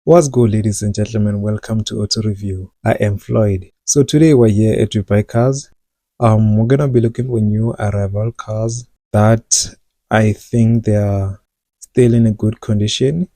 What's good, ladies and gentlemen? Welcome to Auto Review. I am Floyd. So today we're here at webuycars. We're gonna be looking for new arrival cars that I think they are still in a good condition.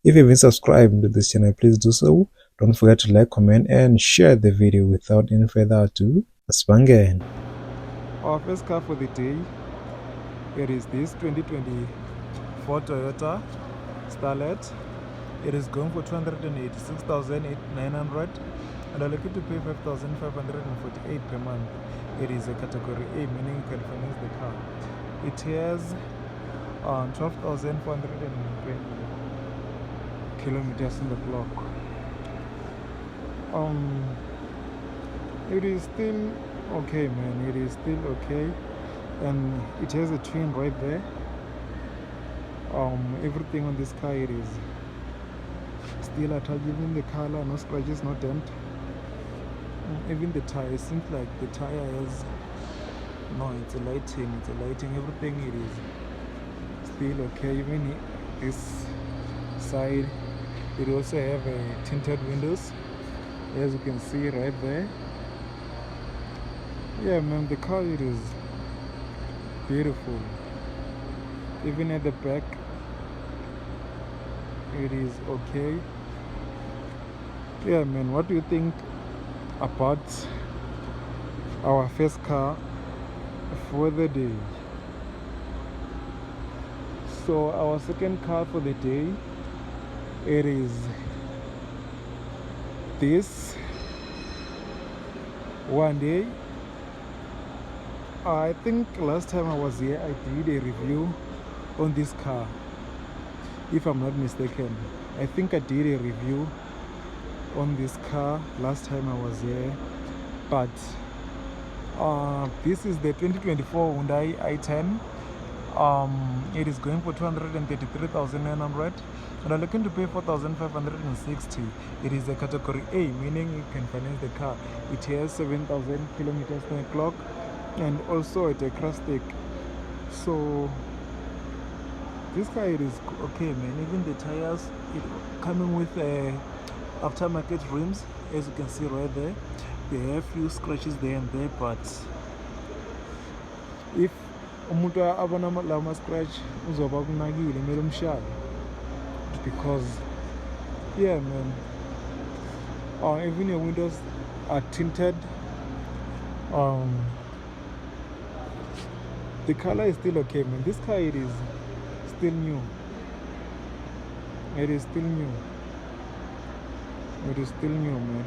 If you haven't subscribed to this channel, please do so. Don't forget to like, comment, and share the video. Without any further ado, let's begin. Our first car for the day, it is this 2024 Toyota Starlet. It is going for 286,900 and I'm looking to pay 5,548 per month. It is a category A, meaning you can finance the car. It has 12,420 kilometers in the clock. It is still okay, man. It is still okay, and it has a twin right there. Everything on this car, it is still attached. Even the color, no scratches, no dent. Even the tire, it seems like the tire has it's a lighting, everything, it is still okay. Even this side, it also have a tinted windows, as you can see right there. Yeah, man, the car, it is beautiful. Even at the back, it is okay. Yeah, man, what do you think about our first car for the day? So our second car for the day, it is this one day. I think last time I was here, I did a review on this car, if I'm not mistaken. I think I did a review on this car last time I was here, but this is the 2024 Hyundai i10. It is going for 233,900 and I'm looking to pay 4,560. It is a category A, meaning you can finance the car. It has 7,000 kilometers on the clock and also it's a crustic. So this car, it is okay, man. Even the tires, it coming with aftermarket rims, as you can see right there. They have few scratches there and there, but if umuntu abona lama scratch uzoba kunakile kumele umshaya, because yeah, man, even your windows are tinted. The color is still okay, man. This car, it is still new. It is still new. It is still new, man.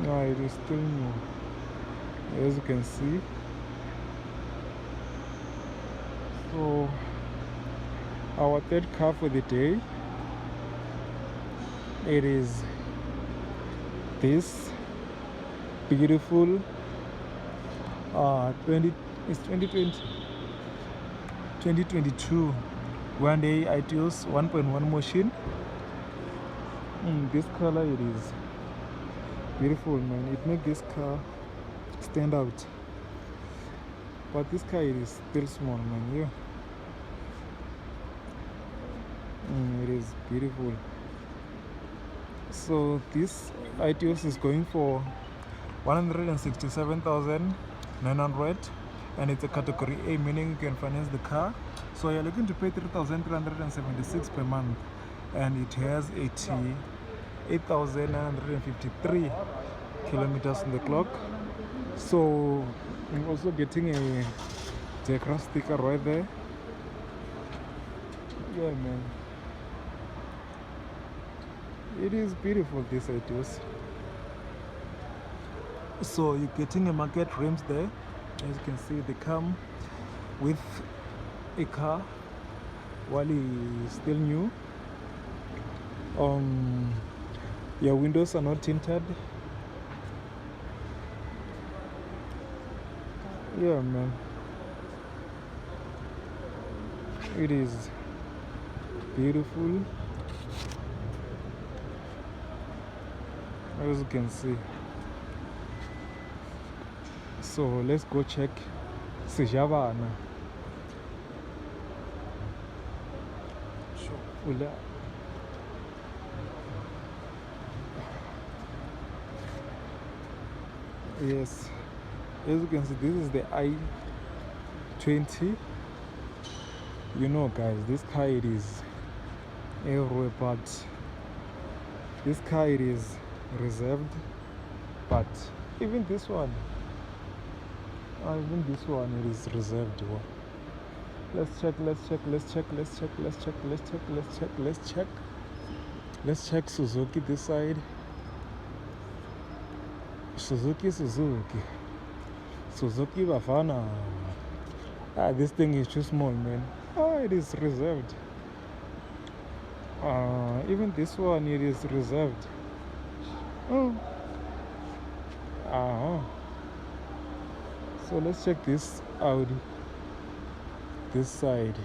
No, it is still new, as you can see. So our third car for the day, it is this beautiful 2022 Hyundai i3 1.1 machine. This color, it is beautiful, man. It makes this car stand out, but this car, it is still small, man. Yeah, it is beautiful. So this i3 is going for 167,900 and it's a category A, meaning you can finance the car. So you're looking to pay 3,376 per month, and it has 8,953 kilometers on the clock. So I'm also getting a Jackra sticker right there. Yeah, man, it is beautiful, this i3. So you're getting a market rims there. As you can see, they come with a car while it's still new. Your windows are not tinted. Yeah, man, it is beautiful, as you can see. So let's go check Sejavana. Yes, as you can see, this is the i20. You know, guys, this car, it is everywhere, but this car, it is reserved. But even this one, it is reserved. Let's check Suzuki this side. Suzuki Bafana. This thing is too small, man. It is reserved. Even this one, it is reserved. So let's check this Audi this side.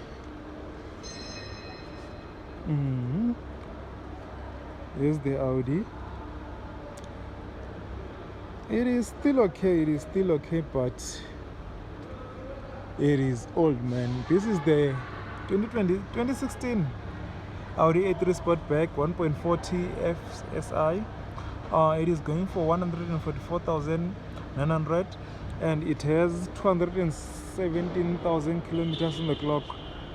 Here's the Audi. It is still okay, but it is old, man. This is the 2016 Audi A3 Sportback 1.40 FSI. It is going for 144,900, and it has 217,000 kilometers on the clock.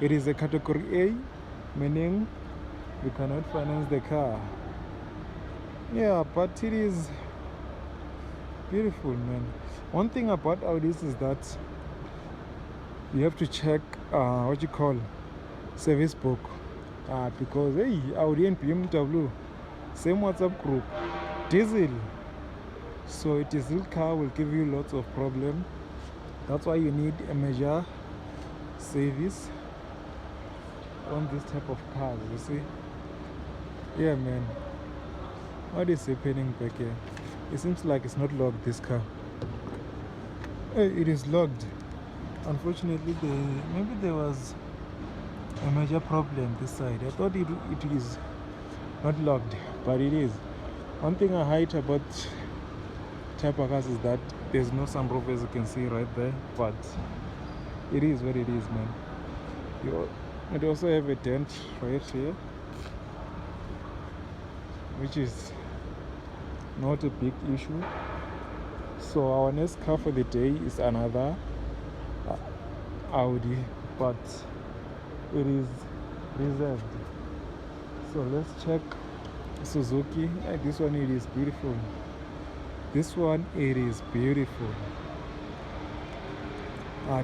It is a category A, meaning we cannot finance the car. Yeah, but it is beautiful, man. One thing about Audis is that you have to check service book, because Audi and BMW, same WhatsApp group, diesel. So a diesel car will give you lots of problem. That's why you need a major service on this type of cars, you see. Yeah, man, what is happening back here? It seems like it's not locked, this car. It is locked. Unfortunately, maybe there was a major problem this side. I thought it is not locked, but it is. One thing I hate about type of cars is that there's no sunroof, as you can see right there, but it is what it is, man. It also have a dent right here, which is not a big issue. So our next car for the day is another Audi, but it is reserved. So let's check Suzuki. This one, it is beautiful. This one, it is beautiful.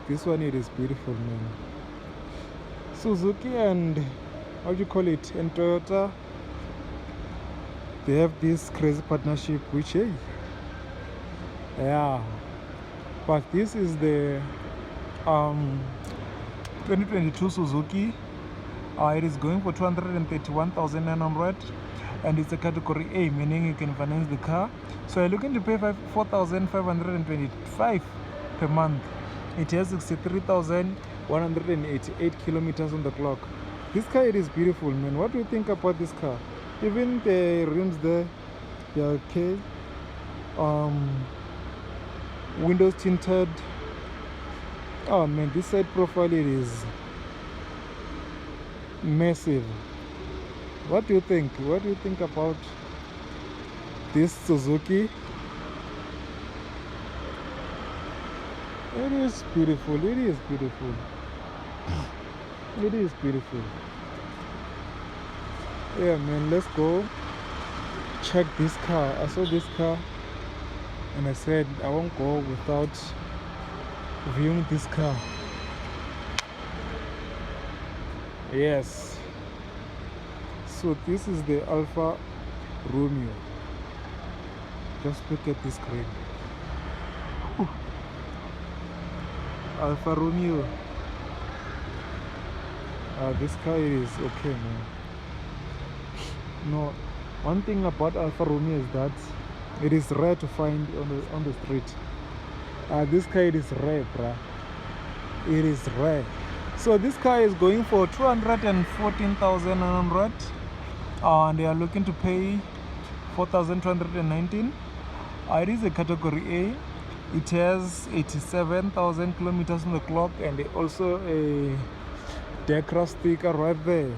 This one, it is beautiful, man. Suzuki and and Toyota, they have this crazy partnership, which but this is the 2022 Suzuki. It is going for 231,900, and it's a category A, meaning you can finance the car. So you're looking to pay 4,525 per month. It has 63,188 kilometers on the clock. This car, it is beautiful, man. What do you think about this car? Even the rims there, they are okay. Windows tinted. Oh man, this side profile, it is massive. What do you think? What do you think about this Suzuki? It is beautiful. It is beautiful. It is beautiful. Yeah, man, let's go check this car. I saw this car and I said I won't go without viewing this car. Yes. So this is the Alfa Romeo. Just look at this screen. Alfa Romeo. This car is okay, man. No, one thing about Alfa Romeo is that it is rare to find on the street. This car, it is rare, bruh. It is rare. So this car is going for 214,900, and they are looking to pay 4,219. It is a category A. It has 87,000 kilometers on the clock, and also a Decra sticker right there.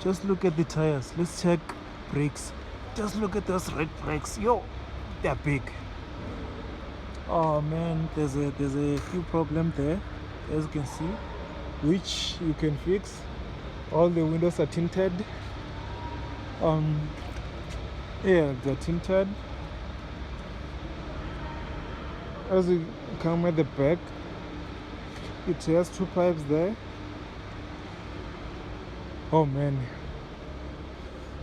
Just look at the tires. Let's check brakes. Just look at those red brakes. Yo, they're big. Oh man, there's a few problems there, as you can see, which you can fix. All the windows are tinted. Yeah, they're tinted. As you come at the back, it has two pipes there. Oh man,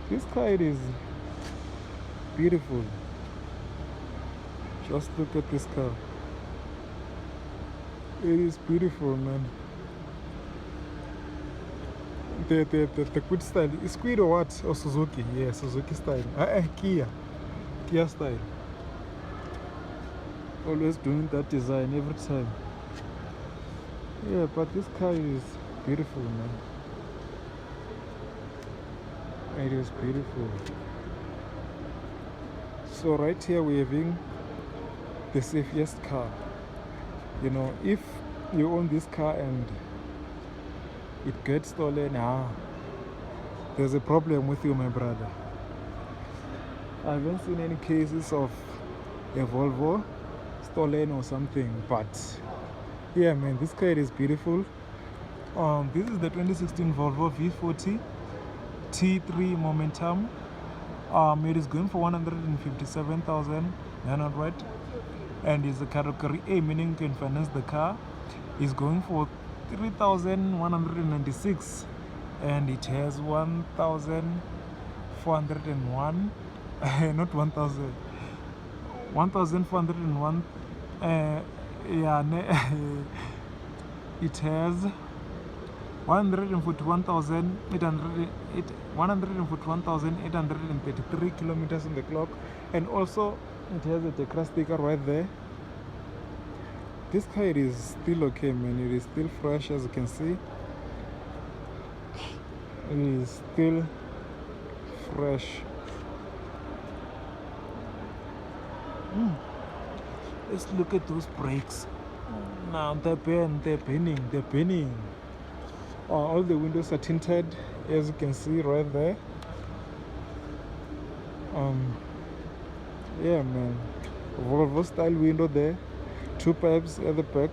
this car, it is beautiful. Just look at this car. It is beautiful, man. The quid style is Quid or what? Or Suzuki? Yeah, Suzuki style. Kia style. Always doing that design every time. Yeah, but this car is beautiful, man. It is beautiful. So right here we're having the safest car. You know, if you own this car and it gets stolen, there's a problem with you, my brother. I haven't seen any cases of a Volvo stolen or something, but yeah, man, this car is beautiful. This is the 2016 Volvo V40 T3 Momentum. It is going for 157,900, and is a category A, meaning you can finance the car. Is going for 3,196, and it has 1,401 not 1,000, 1,401 it has 141,833 kilometers on the clock, and also it has a Decra sticker right there. This car, it is still okay, man. It is still fresh, as you can see. It is still fresh. Let's look at those brakes. Now they're pinning. All the windows are tinted, as you can see right there. Yeah, man. Volvo style window there. Two pipes at the back.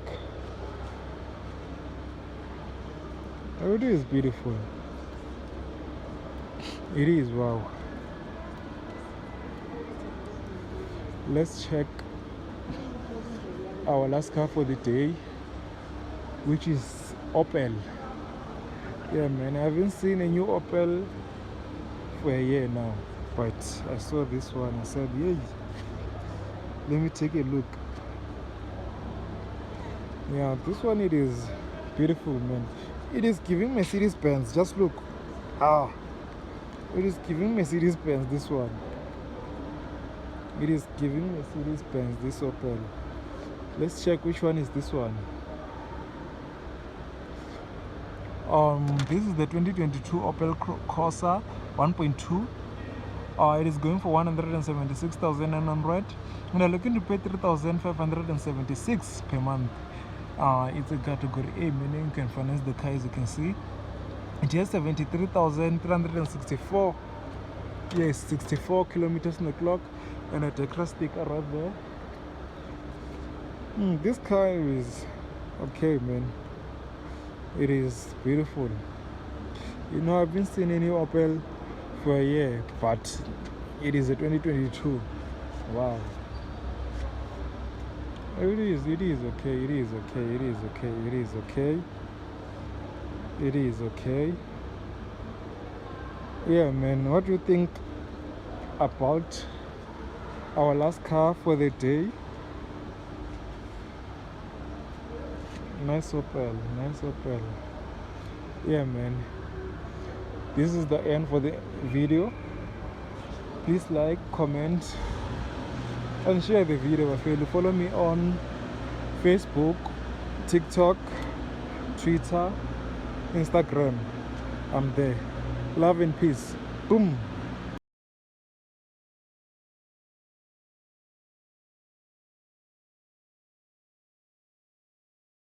Oh, it is beautiful. It is, wow. Let's check our last car for the day, which is Opel. Yeah, man, I haven't seen a new Opel for a year now, but I saw this one. I said, yeah, let me take a look. Yeah, this one, it is beautiful, man. It is giving Mercedes-Benz. Just look. It is giving Mercedes-Benz, this one. It is giving Mercedes-Benz, this Opel. Let's check which one is this one. This is the 2022 Opel Corsa 1.2. It is going for 176,900, and I'm looking to pay 3,576 per month. It's a category A, meaning you can finance the car, as you can see. It has 73,364. Yes, 64 kilometers on the clock, and a Decra sticker right there. This car is okay, man. It is beautiful. You know, I've been seeing any Opel for a year, but it is a 2022. Wow. It is okay. Yeah, man, what do you think about our last car for the day? Nice Opel. Yeah, man, this is the end for the video. Please like, comment, and share the video. Follow me on Facebook, TikTok, Twitter, Instagram. I'm there. Love and peace. Boom.